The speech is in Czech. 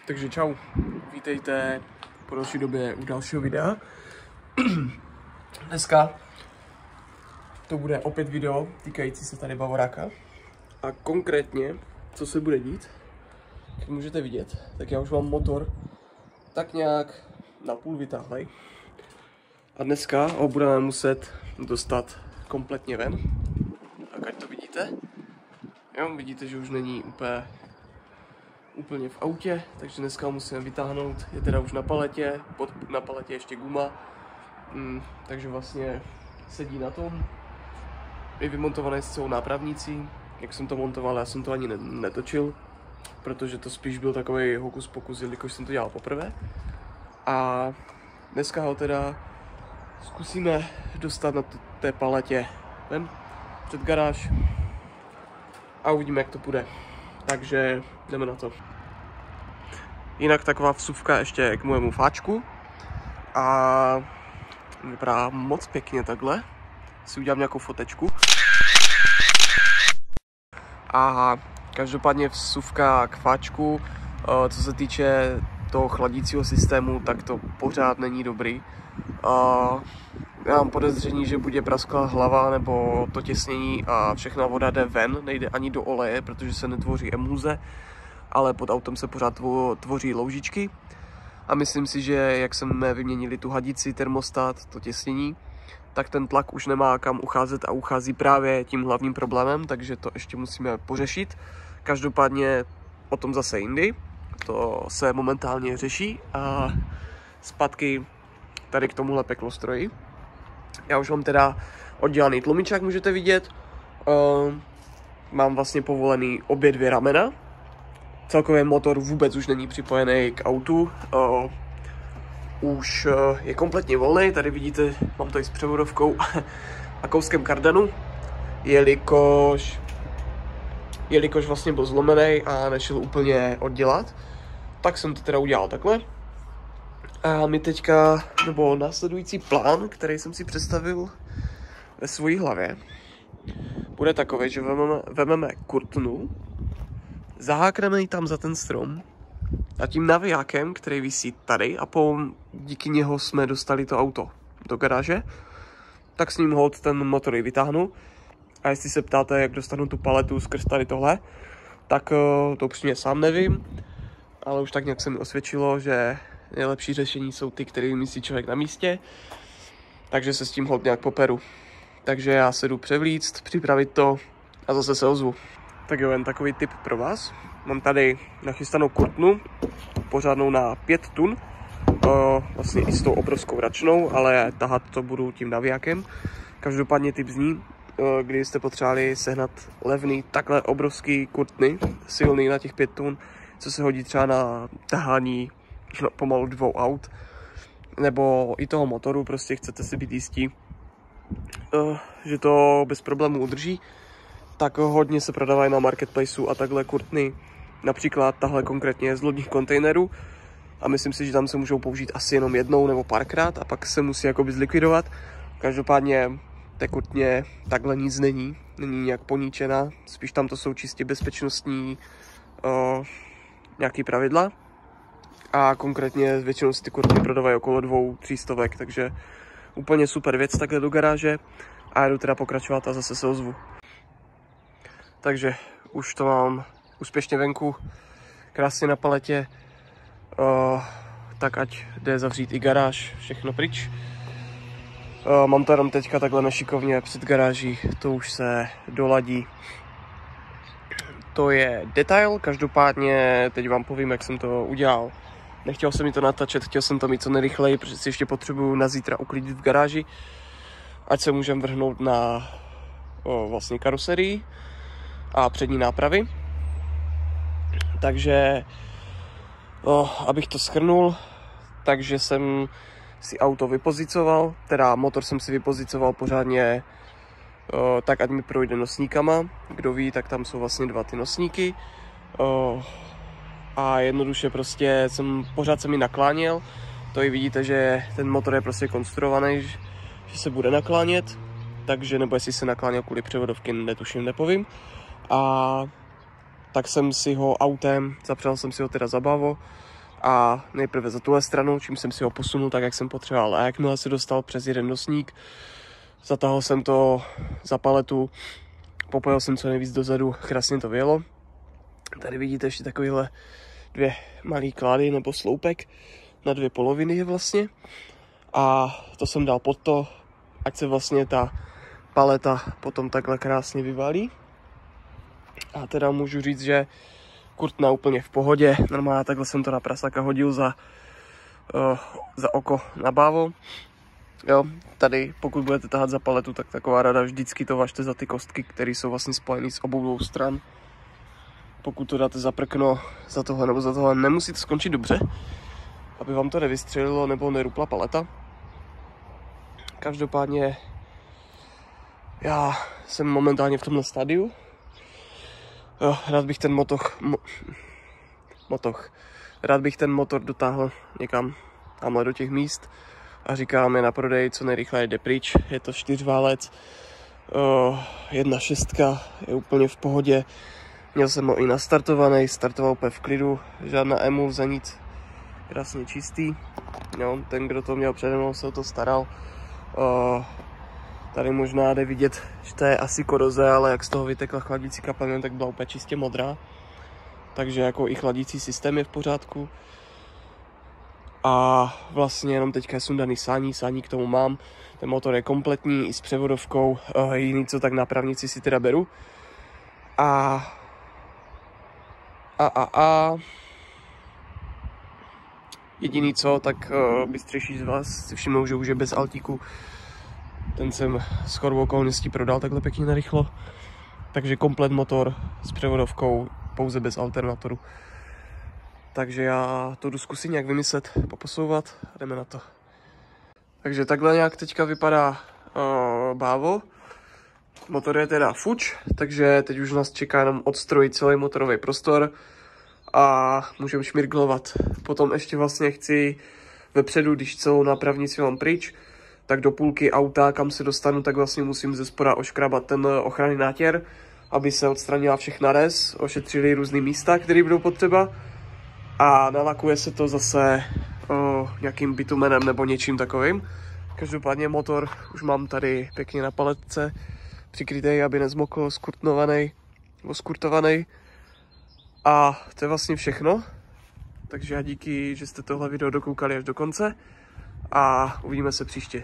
Takže čau, vítejte po další době u dalšího videa. Dneska to bude opět video týkající se tady bavoráka. A konkrétně, co se bude dít, jak můžete vidět, tak já už mám motor tak nějak na půl vytáhlej. A dneska ho budeme muset dostat kompletně ven. Tak ať to vidíte. Jo, vidíte, že už není úplně v autě, takže dneska ho musíme vytáhnout. Je teda už na paletě, na paletě ještě guma, takže vlastně sedí na tom. Je vymontovaný s celou nápravnicí. Jak jsem to montoval, já jsem to ani netočil, protože to spíš byl takový hokus pokus, jelikož jsem to dělal poprvé. A dneska ho teda zkusíme dostat na té paletě ven před garáž a uvidíme, jak to půjde. Takže jdeme na to. Jinak taková vsuvka ještě k mojemu fáčku. A vypadá moc pěkně takhle. Si udělám nějakou fotečku. A každopádně vsuvka k fáčku, co se týče toho chladícího systému, tak to pořád není dobrý. Já mám podezření, že bude prasklá hlava nebo to těsnění a všechna voda jde ven, nejde ani do oleje, protože se netvoří emulze, ale pod autem se pořád tvoří loužičky. A myslím si, že jak jsme vyměnili tu hadici, termostat, to těsnění, tak ten tlak už nemá kam ucházet a uchází právě tím hlavním problémem, takže to ještě musíme pořešit. Každopádně o tom zase jindy, to se momentálně řeší a zpátky tady k tomuhle peklostroji. Já už mám teda oddělaný tlumičák, můžete vidět. Mám vlastně povolený obě dvě ramena. Celkově motor vůbec už není připojený k autu. Už je kompletně volný, tady vidíte, mám to i s převodovkou a kouskem kardanu, jelikož vlastně byl zlomený a nešel úplně oddělat, tak jsem to teda udělal takhle. A my teďka, nebo následující plán, který jsem si představil ve své hlavě, bude takový, že vezmeme kurtnu, zahákneme ji tam za ten strom a tím navijákem, který visí tady a díky něho jsme dostali to auto do garáže, tak s ním holt ten motor vytáhnu. A jestli se ptáte, jak dostanu tu paletu skrz tady tohle, tak to upřímně sám nevím, ale už tak nějak se mi osvědčilo, že nejlepší řešení jsou ty, které vymyslí člověk na místě, takže se s tím holt nějak poperu. Takže já se jdu převlíct, připravit to a zase se ozvu. Tak jo, jen takový tip pro vás. Mám tady nachystanou kurtnu, pořádnou na 5 tun, vlastně i s tou obrovskou račnou, ale tahat to budu tím navijákem. Každopádně tip zní, když jste potřebovali sehnat levný, takhle obrovský kurtny, silný na těch 5 tun, co se hodí třeba na tahání pomalu 2 aut, nebo i toho motoru, prostě chcete si být jistí, že to bez problémů udrží, tak hodně se prodávají na marketplaceu a takhle kurtny, například tahle konkrétně z lodních kontejnerů, a myslím si, že tam se můžou použít asi jenom jednou nebo párkrát a pak se musí jakoby zlikvidovat. Každopádně té kurtně takhle nic není nějak poníčena, spíš tam to jsou čistě bezpečnostní nějaký pravidla. A konkrétně většinou si ty kurtny prodávají okolo 200-300, takže úplně super věc takhle do garáže a jdu teda pokračovat a zase se ozvu. Takže už to mám úspěšně venku, krásně na paletě, tak ať jde zavřít i garáž, všechno pryč. Mám to jenom teďka takhle nešikovně před garáží, to už se doladí. To je detail, každopádně teď vám povím, jak jsem to udělal. Nechtěl jsem mi to natáčet, chtěl jsem to mít co nejrychleji, protože si ještě potřebuju na zítra uklidit v garáži, ať se můžeme vrhnout na vlastně karoserii a přední nápravy. Takže abych to shrnul, takže jsem si auto vypozicoval, teda motor jsem si vypozicoval pořádně tak, ať mi projde nosníkama. Kdo ví, tak tam jsou vlastně 2 ty nosníky. A jednoduše prostě pořád se mi nakláněl. To i vidíte, že ten motor je prostě konstruovaný, že se bude naklánět. Takže nebo jestli se nakláněl kvůli převodovky, netuším, nepovím. A tak jsem si ho autem, zapřel jsem si ho teda za bavo a nejprve za tuhle stranu, čím jsem si ho posunul tak, jak jsem potřeboval. A jakmile se dostal přes jeden nosník, zatáhl jsem to za paletu, popojil jsem co nejvíc dozadu, krásně to vyjelo. Tady vidíte ještě takovýhle dvě malý klády nebo sloupek na dvě poloviny je vlastně. A to jsem dal pod to, ať se vlastně ta paleta potom takhle krásně vyvalí. A teda můžu říct, že kurtna úplně v pohodě. Normálně takhle jsem to na prasaka hodil za oko na bávo. Jo, tady pokud budete tahat za paletu, tak taková rada, vždycky to važte za ty kostky, které jsou vlastně spojené s obou dvou stran. Pokud to dáte za prkno, za tohle nebo za tohle, nemusí to skončit dobře, aby vám to nevystřelilo nebo nerupla paleta. Každopádně já jsem momentálně v tomhle stádiu. Rád bych ten motor dotáhl někam tamhle do těch míst a říkám, je na prodej, co nejrychleji jde pryč. Je to 4válec, 1.6, je úplně v pohodě. Měl jsem ho i nastartovaný, startoval úplně v klidu, žádná emulze, nic, krásně čistý. Jo, ten, kdo to měl přede mnou, se o to staral. Tady možná jde vidět, že to je asi koroze, ale jak z toho vytekla chladící kapalina, tak byla úplně čistě modrá. Takže jako i chladící systém je v pořádku. A vlastně jenom teďka je sundaný sání k tomu mám. Ten motor je kompletní i s převodovkou, jiný co tak nápravníci si teda beru. Jediný co, tak bystřejší z vás si všimnou, že už je bez altíku. Ten jsem shodou okolností prodal takhle pěkně narychlo. Takže komplet motor s převodovkou, pouze bez alternatoru. Takže já to jdu zkusit nějak vymyslet, poposouvat a jdeme na to. Takže takhle nějak teďka vypadá bávo. Motor je teda fuč, takže teď už nás čeká jenom odstrojit celý motorový prostor a můžeme šmirglovat. Potom ještě vlastně chci vepředu, když celou nápravnici mám pryč, tak do půlky auta, kam se dostanu, tak vlastně musím ze spoda oškrabat ten ochranný nátěr, aby se odstranila všechna res, ošetřili různý místa, které budou potřeba a nalakuje se to zase nějakým bitumenem nebo něčím takovým. Každopádně motor už mám tady pěkně na paletce, přikrytej, aby nezmokl, skurtovaný. A to je vlastně všechno. Takže já díky, že jste tohle video dokoukali až do konce a uvidíme se příště.